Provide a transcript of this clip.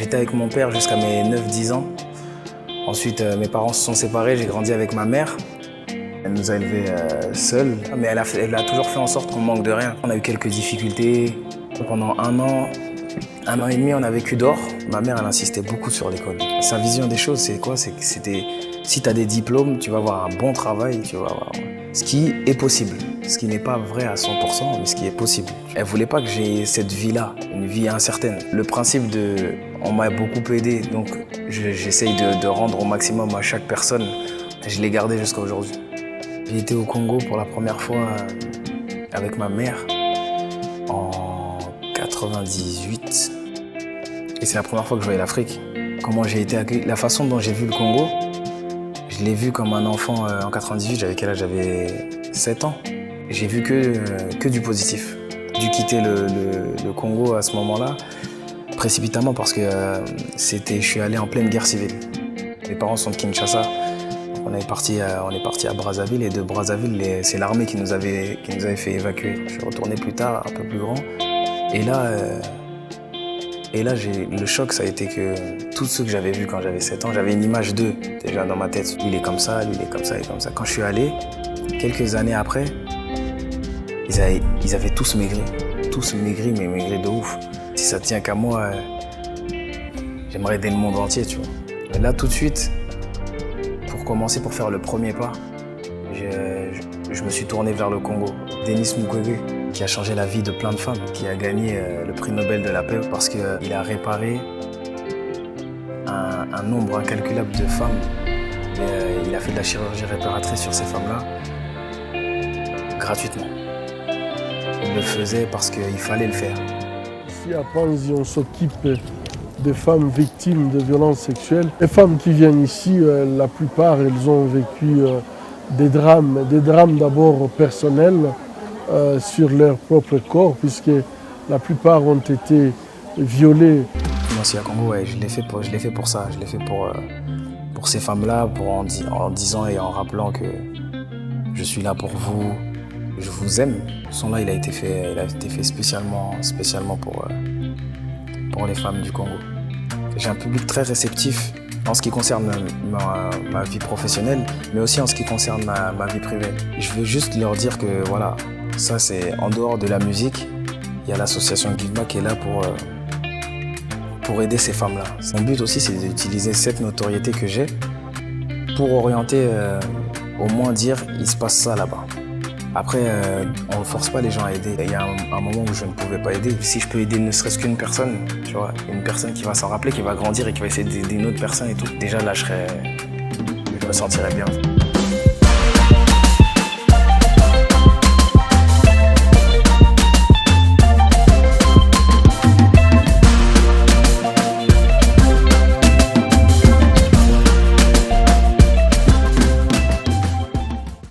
J'étais avec mon père jusqu'à mes 9-10 ans. Ensuite, mes parents se sont séparés, j'ai grandi avec ma mère. Elle nous a élevés seuls, mais elle a toujours fait en sorte qu'on manque de rien. On a eu quelques difficultés. Pendant un an et demi, on a vécu dehors. Ma mère, elle insistait beaucoup sur l'école. Sa vision des choses, c'est quoi? C'est que si tu as des diplômes, tu vas avoir un bon travail, tu vas avoir ce qui est possible. Ce qui n'est pas vrai à 100%, mais ce qui est possible. Elle voulait pas que j'ai cette vie-là, une vie incertaine. Le principe on m'a beaucoup aidé, donc j'essaye de rendre au maximum à chaque personne. Je l'ai gardé jusqu'à aujourd'hui. J'ai été au Congo pour la première fois avec ma mère en 98. Et c'est la première fois que je voyais l'Afrique. Comment j'ai été accueilli, la façon dont j'ai vu le Congo, je l'ai vu comme un enfant en 98, j'avais quel âge? J'avais 7 ans. J'ai vu que du positif. J'ai dû quitter le Congo à ce moment-là, précipitamment parce que je suis allé en pleine guerre civile. Mes parents sont de Kinshasa. On est parti à Brazzaville et de Brazzaville, c'est l'armée qui nous avait fait évacuer. Je suis retourné plus tard, un peu plus grand. Et là, le choc, ça a été que tout ce que j'avais vu quand j'avais 7 ans, j'avais une image d'eux déjà dans ma tête. Lui, il est comme ça, lui, il est comme ça, il est comme ça. Quand je suis allé, quelques années après, ils avaient tous maigri. Tous maigri, mais maigri de ouf. Si ça tient qu'à moi, j'aimerais aider le monde entier, tu vois. Et là, tout de suite, pour faire le premier pas, je me suis tourné vers le Congo. Denis Mukwege, qui a changé la vie de plein de femmes, qui a gagné le prix Nobel de la paix parce qu'il a réparé un nombre incalculable de femmes. Il a fait de la chirurgie réparatrice sur ces femmes-là gratuitement. Il le faisait parce qu'il fallait le faire. Ici à Panzi, on s'occupe des femmes victimes de violences sexuelles. Les femmes qui viennent ici, la plupart, elles ont vécu des drames d'abord personnels sur leur propre corps, puisque la plupart ont été violées. Moi aussi à Congo, ouais, je l'ai fait pour ça. Je l'ai fait pour ces femmes-là, en disant et en rappelant que je suis là pour vous, je vous aime. Ce son-là, il a été fait spécialement pour les femmes du Congo. J'ai un public très réceptif en ce qui concerne ma vie professionnelle, mais aussi en ce qui concerne ma vie privée. Je veux juste leur dire que voilà, ça c'est en dehors de la musique, il y a l'association Give Back qui est là pour aider ces femmes-là. Mon but aussi, c'est d'utiliser cette notoriété que j'ai pour orienter, au moins dire, il se passe ça là-bas. Après, on ne force pas les gens à aider. Il y a un moment où je ne pouvais pas aider. Si je peux aider ne serait-ce qu'une personne, tu vois, une personne qui va s'en rappeler, qui va grandir et qui va essayer d'aider une autre personne et tout, déjà là, je me sentirais bien.